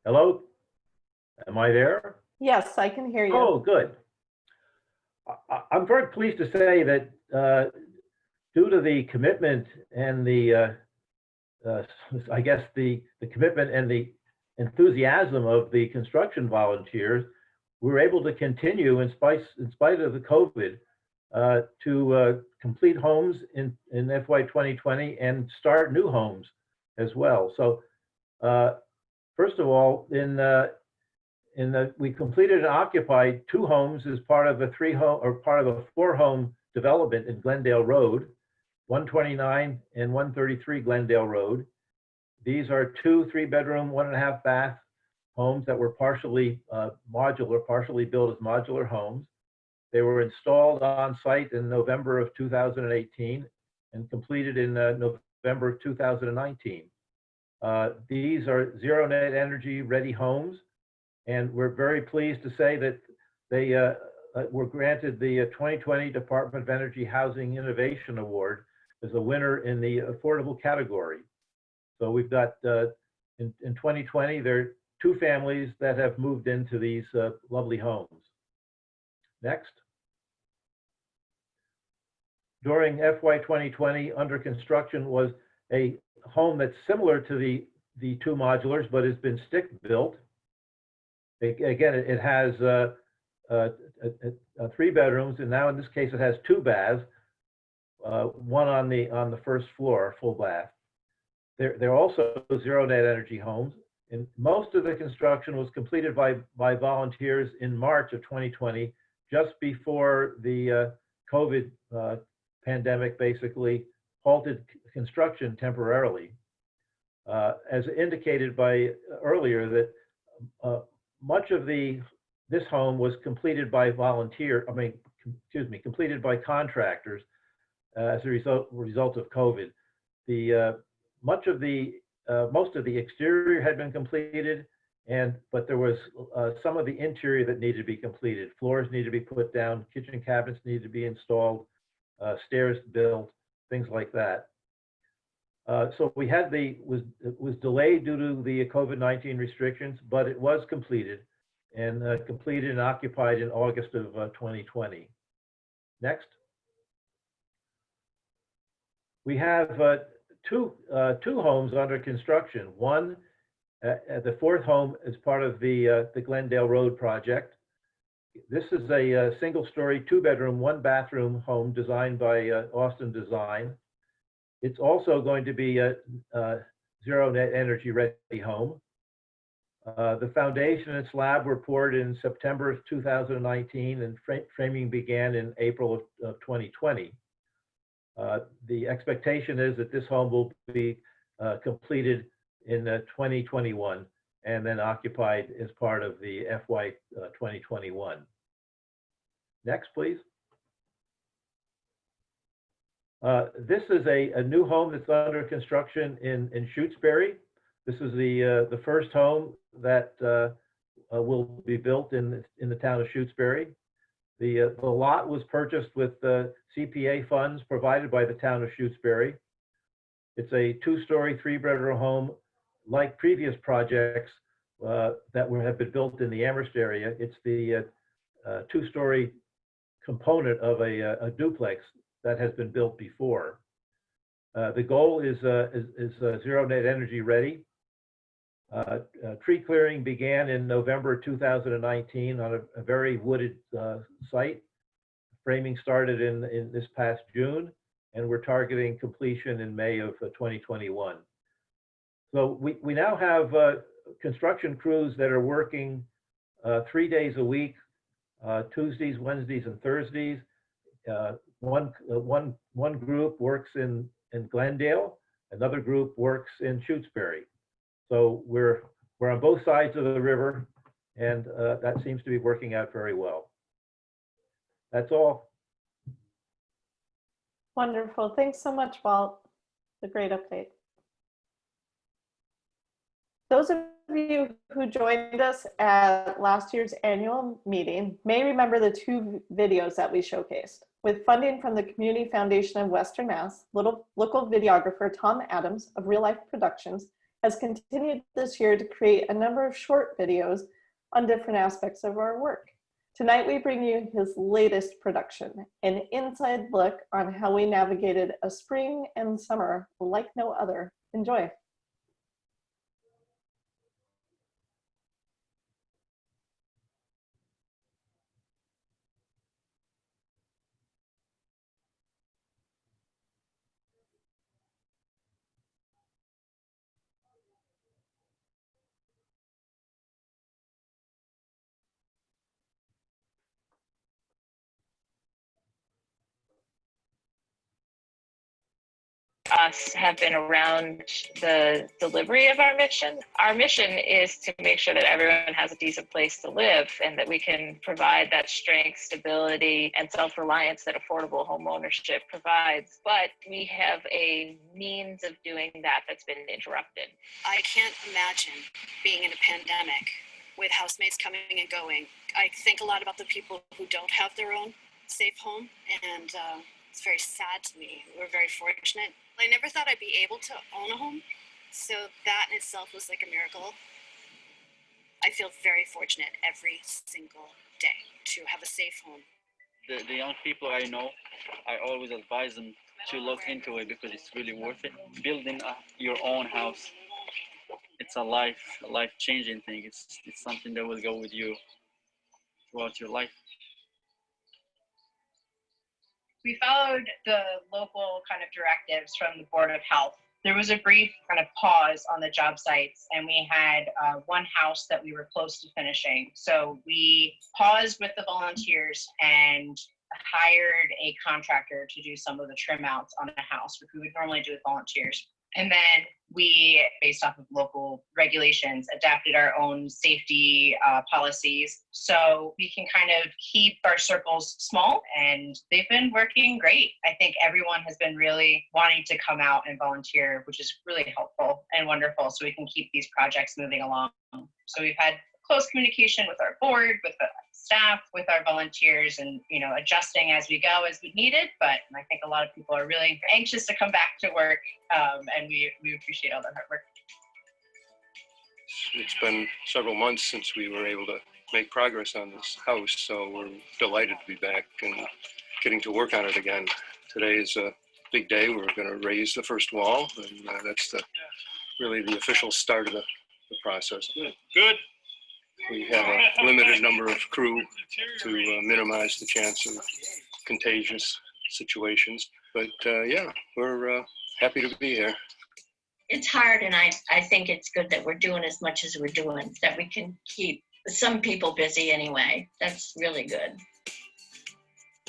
Hello? Am I there? Yes, I can hear you. Oh, good. I'm very pleased to say that due to the commitment and the, I guess the commitment and the enthusiasm of the construction volunteers, we were able to continue in spite of the COVID to complete homes in FY 2020 and start new homes as well. So first of all, we completed and occupied 2 homes as part of a 4-home development in Glendale Road, 129 and 133 Glendale Road. These are 2 3-bedroom, 1.5 bath homes that were partially modular, partially built as modular homes. They were installed on site in November of 2018 and completed in November of 2019. These are zero net energy ready homes, and we're very pleased to say that they were granted the 2020 Department of Energy Housing Innovation Award as a winner in the affordable category. So we've got, in 2020, there are 2 families that have moved into these lovely homes. Next. During FY 2020, under construction was a home that's similar to the 2 modulars, but has been stick built. Again, it has 3 bedrooms, and now in this case it has 2 baths, one on the first floor, full bath. They're also zero net energy homes, and most of the construction was completed by volunteers in March of 2020, just before the COVID pandemic basically halted construction temporarily. As indicated by earlier, that much of this home was completed by completed by contractors as a result of COVID. Most of the exterior had been completed, but there was some of the interior that needed to be completed. Floors needed to be put down, kitchen cabinets needed to be installed, stairs built, things like that. So we had it was delayed due to the COVID-19 restrictions, but it was completed and completed and occupied in August of 2020. Next. We have two homes under construction. One, the 4th home is part of the Glendale Road project. This is a single-story, 2-bedroom, 1-bathroom home designed by Austin Design. It's also going to be a zero net energy ready home. The foundation and slab were poured in September of 2019, and framing began in April of 2020. The expectation is that this home will be completed in 2021, and then occupied as part of the FY 2021. Next, please. This is a new home that's under construction in Shutesbury. This is the first home that will be built in the town of Shutesbury. The lot was purchased with CPA funds provided by the town of Shutesbury. It's a 2-story, 3-bedroom home like previous projects that have been built in the Amherst area. It's the 2-story component of a duplex that has been built before. The goal is zero net energy ready. Tree clearing began in November 2019 on a very wooded site. Framing started in this past June, and we're targeting completion in May of 2021. So we now have construction crews that are working 3 days a week, Tuesdays, Wednesdays, and Thursdays. One group works in Glendale, another group works in Shutesbury. So we're on both sides of the river, and that seems to be working out very well. That's all. Wonderful. Thanks so much, Walt. It's a great update. Those of you who joined us at last year's annual meeting may remember the 2 videos that we showcased. With funding from the Community Foundation of Western Mass, local videographer Tom Adams of Real Life Productions has continued this year to create a number of short videos on different aspects of our work. Tonight we bring you his latest production, an inside look on how we navigated a spring and summer like no other. Enjoy. Us have been around the delivery of our mission. Our mission is to make sure that everyone has a decent place to live and that we can provide that strength, stability, and self-reliance that affordable home ownership provides. But we have a means of doing that that's been interrupted. I can't imagine being in a pandemic with housemates coming and going. I think a lot about the people who don't have their own safe home, and it's very sad to me. We're very fortunate. I never thought I'd be able to own a home, so that in itself was like a miracle. I feel very fortunate every single day to have a safe home. The young people I know, I always advise them to look into it because it's really worth it. Building your own house, it's a life-changing thing. It's something that will go with you throughout your life. We followed the local kind of directives from the Board of Health. There was a brief kind of pause on the job sites, and we had one house that we were close to finishing. So we paused with the volunteers and hired a contractor to do some of the trim outs on a house, which we would normally do with volunteers. And then we, based off of local regulations, adapted our own safety policies so we can kind of keep our circles small, and they've been working great. I think everyone has been really wanting to come out and volunteer, which is really helpful and wonderful, so we can keep these projects moving along. So we've had close communication with our board, with the staff, with our volunteers, and adjusting as we go as we needed. But I think a lot of people are really anxious to come back to work, and we appreciate all their hard work. It's been several months since we were able to make progress on this house, so we're delighted to be back and getting to work on it again. Today is a big day. We're going to raise the first wall, and that's really the official start of the process. Good. We have a limited number of crew to minimize the chance of contagious situations. But yeah, we're happy to be here. It's hard, and I think it's good that we're doing as much as we're doing, that we can keep some people busy anyway. That's really good.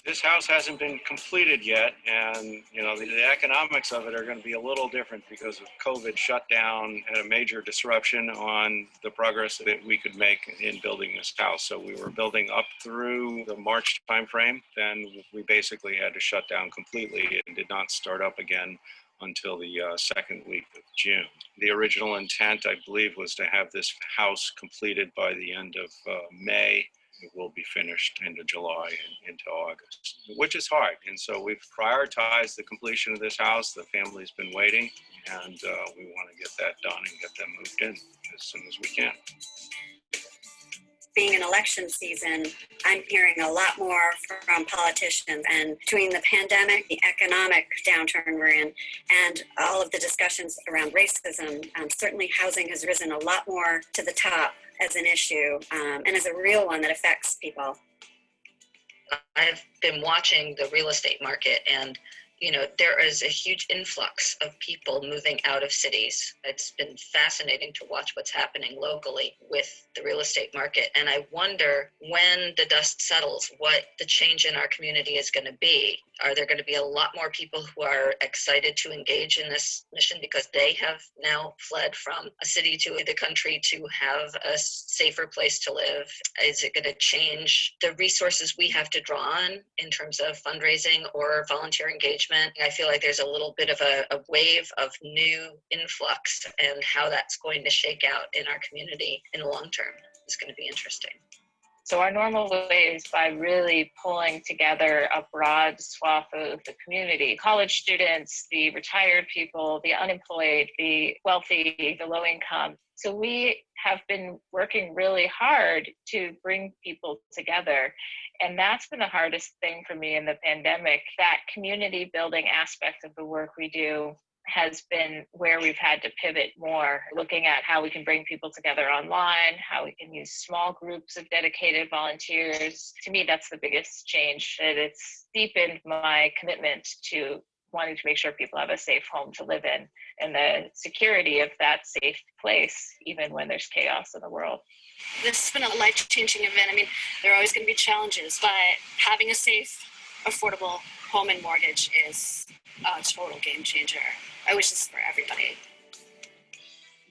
This house hasn't been completed yet, and you know the economics of it are going to be a little different because of COVID shutdown and a major disruption on the progress that we could make in building this house. So we were building up through the March timeframe, then we basically had to shut down completely and did not start up again until the second week of June. The original intent, I believe, was to have this house completed by the end of May. It will be finished end of July and into August, which is hard. And so we've prioritized the completion of this house. The family's been waiting, and we want to get that done and get them moved in as soon as we can. Being an election season, I'm hearing a lot more from politicians, and between the pandemic, the economic downturn we're in, and all of the discussions around racism, certainly housing has risen a lot more to the top as an issue, and as a real one that affects people. I've been watching the real estate market, and you know, there is a huge influx of people moving out of cities. It's been fascinating to watch what's happening locally with the real estate market. And I wonder when the dust settles, what the change in our community is going to be. Are there going to be a lot more people who are excited to engage in this mission because they have now fled from a city to the country to have a safer place to live? Is it going to change the resources we have to draw on in terms of fundraising or volunteer engagement? I feel like there's a little bit of a wave of new influx, and how that's going to shake out in our community in the long term is going to be interesting. So our normal way is by really pulling together a broad swath of the community, college students, the retired people, the unemployed, the wealthy, the low income. So we have been working really hard to bring people together. And that's been the hardest thing for me in the pandemic. That community building aspect of the work we do has been where we've had to pivot more, looking at how we can bring people together online, how we can use small groups of dedicated volunteers. To me, that's the biggest change, that it's deepened my commitment to wanting to make sure people have a safe home to live in and the security of that safe place, even when there's chaos in the world. This has been a life-changing event. I mean, there are always going to be challenges, but having a safe, affordable home and mortgage is a total game changer. I wish this for everybody.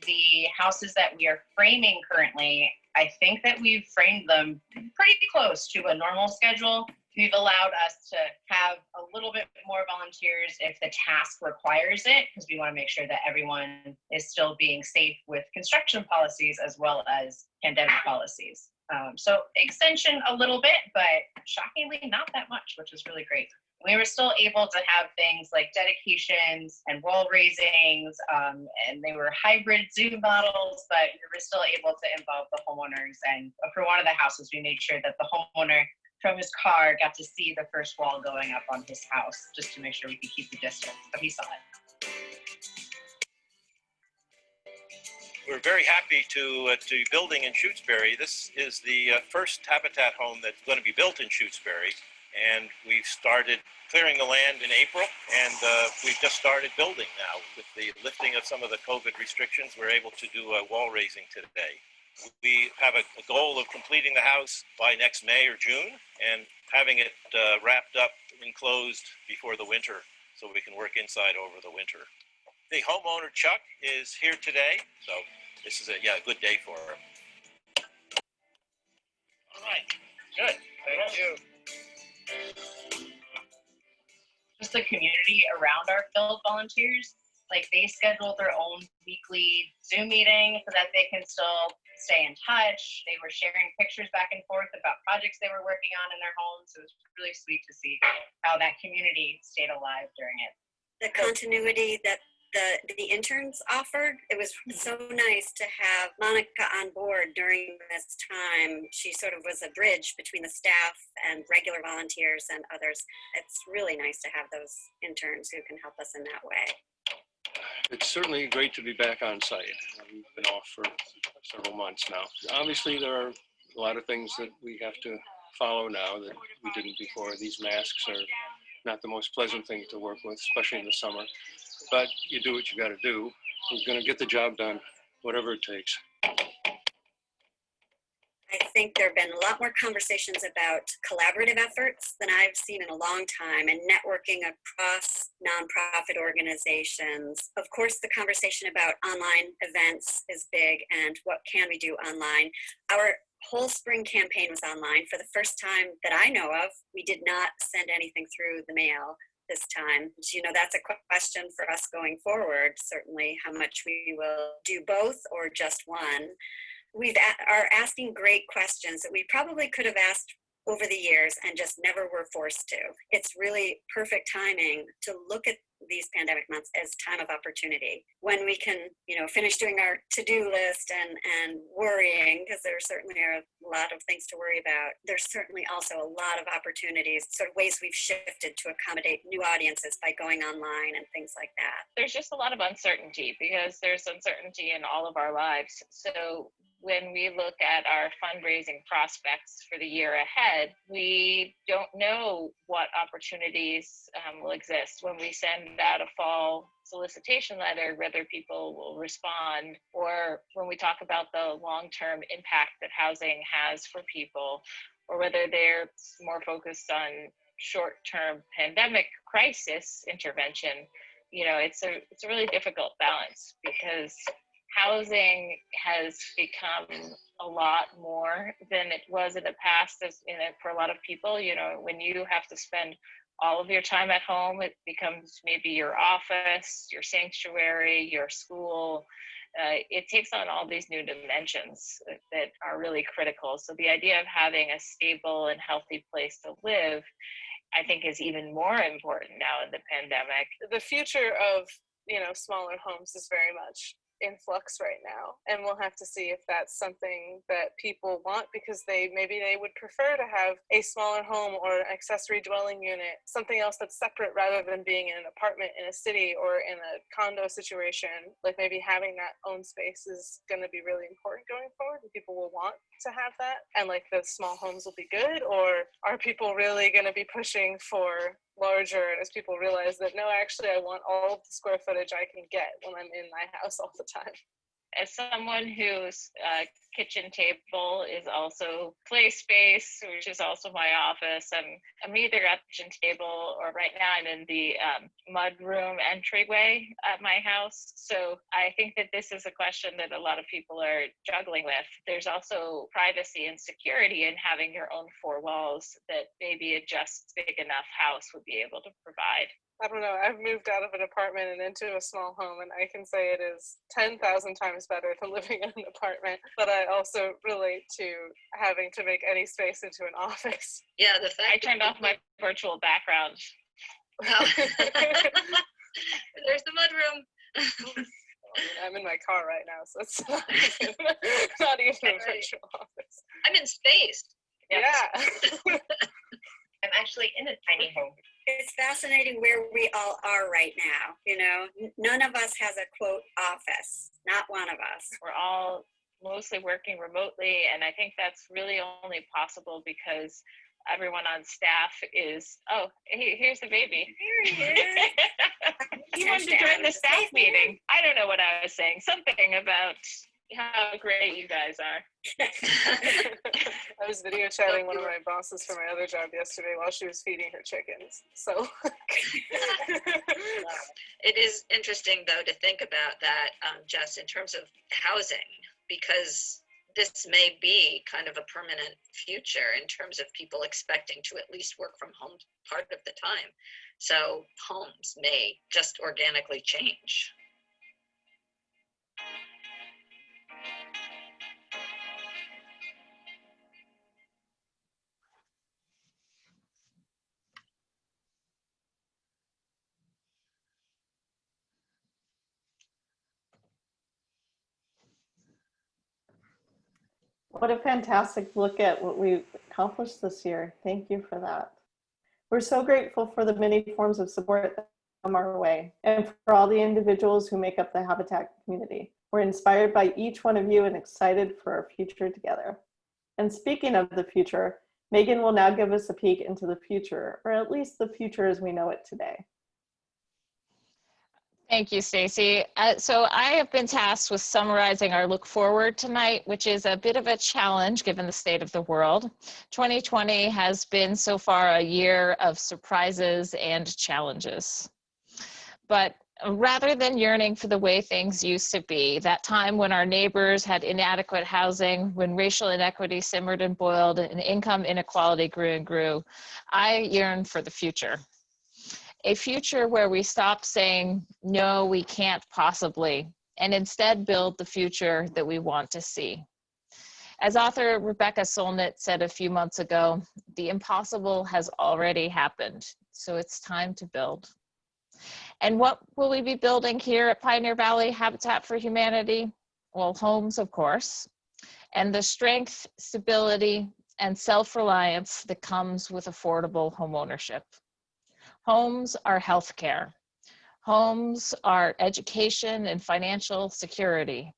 The houses that we are framing currently, I think that we've framed them pretty close to a normal schedule. We've allowed us to have a little bit more volunteers if the task requires it, because we want to make sure that everyone is still being safe with construction policies as well as pandemic policies. So extension a little bit, but shockingly not that much, which is really great. We were still able to have things like dedications and wall raisings, and they were hybrid Zoom models, but we were still able to involve the homeowners. And for one of the houses, we made sure that the homeowner from his car got to see the first wall going up on his house, just to make sure we could keep the distance, but he saw it. We're very happy to be building in Shutesbury. This is the first Habitat home that's going to be built in Shutesbury. And we've started clearing the land in April, and we've just started building now. With the lifting of some of the COVID restrictions, we're able to do a wall raising today. We have a goal of completing the house by next May or June, and having it wrapped up and closed before the winter, so we can work inside over the winter. The homeowner, Chuck, is here today, so this is a good day for him. All right, good, thank you. Just the community around our field volunteers, like they schedule their own weekly Zoom meeting so that they can still stay in touch. They were sharing pictures back and forth about projects they were working on in their homes. It was really sweet to see how that community stayed alive during it. The continuity that the interns offered, it was so nice to have Monica on board during this time. She sort of was a bridge between the staff and regular volunteers and others. It's really nice to have those interns who can help us in that way. It's certainly great to be back on site. We've been off for several months now. Obviously, there are a lot of things that we have to follow now that we didn't before. These masks are not the most pleasant thing to work with, especially in the summer. But you do what you got to do. We're going to get the job done, whatever it takes. I think there have been a lot more conversations about collaborative efforts than I've seen in a long time, and networking across nonprofit organizations. Of course, the conversation about online events is big, and what can we do online. Our whole spring campaign was online. For the first time that I know of, we did not send anything through the mail this time. So, that's a question for us going forward, certainly, how much we will do both or just one. We are asking great questions that we probably could have asked over the years and just never were forced to. It's really perfect timing to look at these pandemic months as time of opportunity, when we can, finish doing our to-do list and worrying, because there certainly are a lot of things to worry about. There's certainly also a lot of opportunities, sort of ways we've shifted to accommodate new audiences by going online and things like that. There's just a lot of uncertainty, because there's uncertainty in all of our lives. So when we look at our fundraising prospects for the year ahead, we don't know what opportunities will exist. When we send out a fall solicitation letter, whether people will respond, or when we talk about the long-term impact that housing has for people, or whether they're more focused on short-term pandemic crisis intervention, it's a really difficult balance, because housing has become a lot more than it was in the past. For a lot of people, when you have to spend all of your time at home, it becomes maybe your office, your sanctuary, your school. It takes on all these new dimensions that are really critical. So the idea of having a stable and healthy place to live, I think, is even more important now in the pandemic. The future of, smaller homes is very much in flux right now, and we'll have to see if that's something that people want, because maybe they would prefer to have a smaller home or an accessory dwelling unit, something else that's separate, rather than being in an apartment in a city or in a condo situation. Like, maybe having that own space is going to be really important going forward, and people will want to have that, and like the small homes will be good. Or are people really going to be pushing for larger, as people realize that, no, actually, I want all of the square footage I can get when I'm in my house all the time? As someone whose kitchen table is also play space, which is also my office, I'm either at the kitchen table, or right now I'm in the mudroom entryway at my house. So I think that this is a question that a lot of people are juggling with. There's also privacy and security in having your own four walls that maybe a just big enough house would be able to provide. I don't know. I've moved out of an apartment and into a small home, and I can say it is 10,000 times better than living in an apartment. But I also relate to having to make any space into an office. Yeah, the fact I turned off my virtual background. There's the mudroom. I'm in my car right now, so it's not even a virtual office. I'm in space. Yeah. I'm actually in a tiny home. It's fascinating where we all are right now. None of us has a quote office, not one of us. We're all mostly working remotely, and I think that's really only possible because everyone on staff is, here's the baby. Here he is. He wanted to join the staff meeting. I don't know what I was saying. Something about how great you guys are. I was video chatting one of my bosses for my other job yesterday while she was feeding her chickens. So it is interesting, though, to think about that, Jess, in terms of housing, because this may be kind of a permanent future in terms of people expecting to at least work from home part of the time. So homes may just organically change. What a fantastic look at what we accomplished this year. Thank you for that. We're so grateful for the many forms of support that come our way, and for all the individuals who make up the Habitat community. We're inspired by each one of you and excited for our future together. And speaking of the future, Megan will now give us a peek into the future, or at least the future as we know it today. Thank you, Stacy. So I have been tasked with summarizing our look forward tonight, which is a bit of a challenge given the state of the world. 2020 has been so far a year of surprises and challenges. But rather than yearning for the way things used to be, that time when our neighbors had inadequate housing, when racial inequity simmered and boiled, and income inequality grew and grew, I yearn for the future. A future where we stop saying, no, we can't possibly, and instead build the future that we want to see. As author Rebecca Solnit said a few months ago, the impossible has already happened, so it's time to build. And what will we be building here at Pioneer Valley Habitat for Humanity? Well, homes, of course, and the strength, stability, and self-reliance that comes with affordable homeownership. Homes are healthcare. Homes are education and financial security.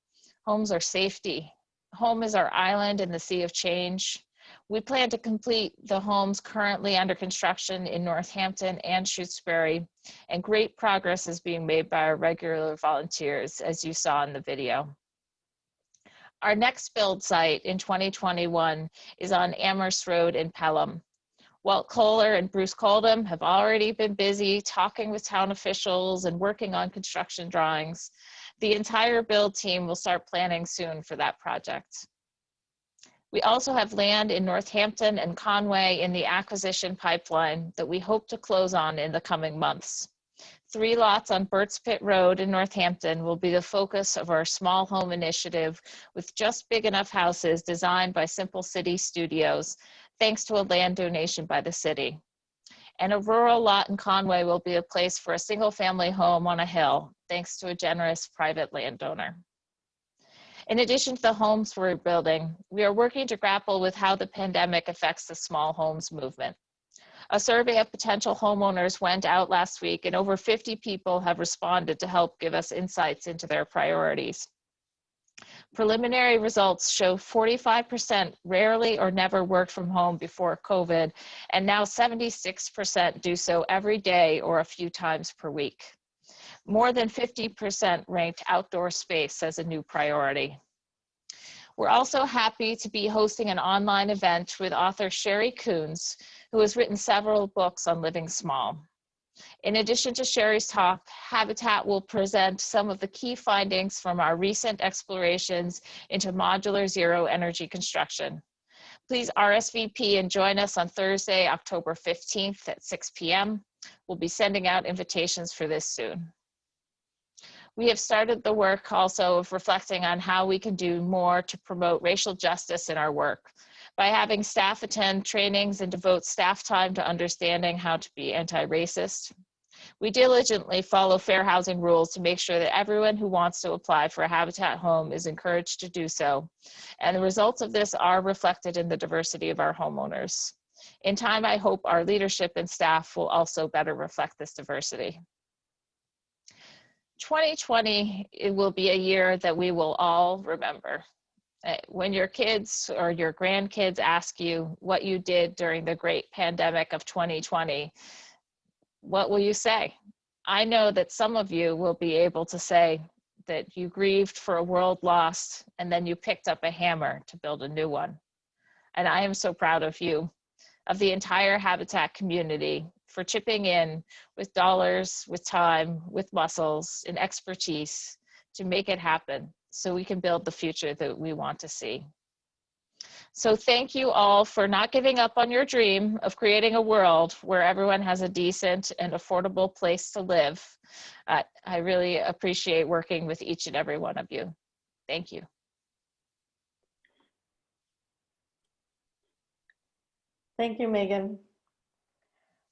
Homes are safety. Home is our island in the sea of change. We plan to complete the homes currently under construction in Northampton and Shutesbury, and great progress is being made by our regular volunteers, as you saw in the video. Our next build site in 2021 is on Amherst Road in Pelham. Walt Kohler and Bruce Coldham have already been busy talking with town officials and working on construction drawings. The entire build team will start planning soon for that project. We also have land in Northampton and Conway in the acquisition pipeline that we hope to close on in the coming months. 3 lots on Burt's Pit Road in Northampton will be the focus of our small home initiative, with just big enough houses designed by Simple City Studios, thanks to a land donation by the city. And a rural lot in Conway will be a place for a single family home on a hill, thanks to a generous private landowner. In addition to the homes we're building, we are working to grapple with how the pandemic affects the small homes movement. A survey of potential homeowners went out last week, and over 50 people have responded to help give us insights into their priorities. Preliminary results show 45% rarely or never worked from home before COVID, and now 76% do so every day or a few times per week. More than 50% ranked outdoor space as a new priority. We're also happy to be hosting an online event with author Sherry Coons, who has written several books on living small. In addition to Sherry's talk, Habitat will present some of the key findings from our recent explorations into modular zero energy construction. Please RSVP and join us on Thursday, October 15th at 6 p.m. We'll be sending out invitations for this soon. We have started the work also of reflecting on how we can do more to promote racial justice in our work by having staff attend trainings and devote staff time to understanding how to be anti-racist. We diligently follow fair housing rules to make sure that everyone who wants to apply for a Habitat home is encouraged to do so. And the results of this are reflected in the diversity of our homeowners. In time, I hope our leadership and staff will also better reflect this diversity. 2020, it will be a year that we will all remember. When your kids or your grandkids ask you what you did during the great pandemic of 2020, what will you say? I know that some of you will be able to say that you grieved for a world lost and then you picked up a hammer to build a new one. And I am so proud of you, of the entire Habitat community, for chipping in with dollars, with time, with muscles, and expertise to make it happen so we can build the future that we want to see. So thank you all for not giving up on your dream of creating a world where everyone has a decent and affordable place to live. I really appreciate working with each and every one of you. Thank you. Thank you, Megan.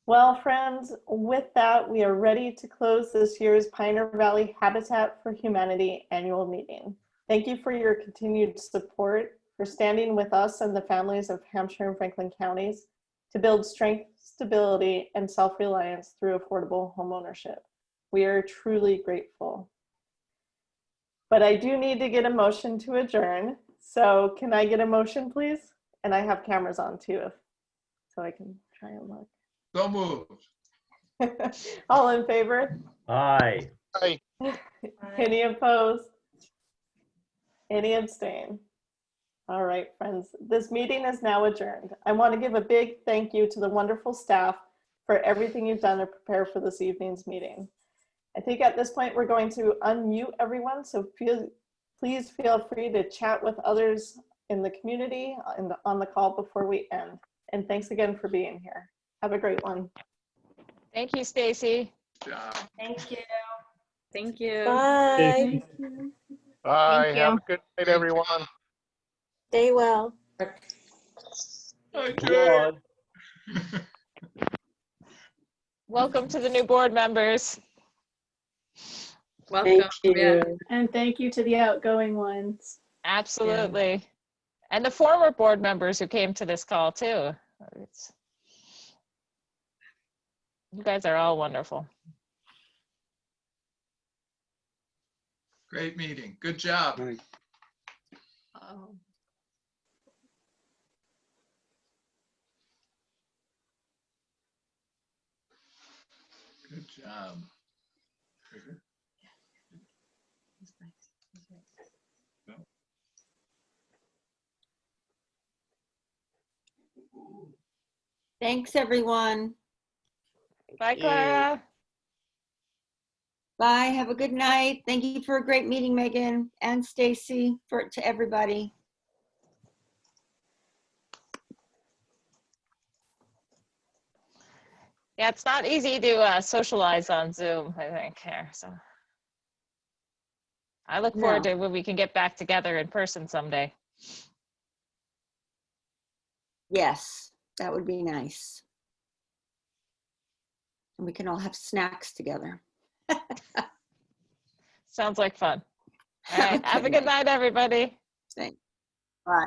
Well, friends, with that, we are ready to close this year's Pioneer Valley Habitat for Humanity annual meeting. Thank you for your continued support, for standing with us and the families of Hampshire and Franklin counties to build strength, stability, and self-reliance through affordable homeownership. We are truly grateful. But I do need to get a motion to adjourn. So can I get a motion, please? And I have cameras on too, so I can try and look. So moved. All in favor? Aye. Aye. Any opposed? Any abstain? All right, friends, this meeting is now adjourned. I want to give a big thank you to the wonderful staff for everything you've done to prepare for this evening's meeting. I think at this point, we're going to unmute everyone, so please feel free to chat with others in the community and on the call before we end. And thanks again for being here. Have a great one. Thank you, Stacy. Thank you. Thank you. Bye. Bye. Thank Have you. a good night, everyone. Stay well. Hi, Go Jay. on. Welcome to the new board members. Welcome. Yeah. And thank you to the outgoing ones. Absolutely. And the former board members who came to this call too. You guys are all wonderful. Great meeting. Good job. Good job. Thanks, everyone. Bye, Clara. Bye. Have a good night. Thank you for a great meeting, Megan and Stacy, to everybody. Yeah, it's not easy to socialize on Zoom, I think, here. So I look forward to when we can get back together in person someday. Yes, that would be nice. And we can all have snacks together. Sounds like fun. All right. Have a good night, everybody. Thanks. Bye.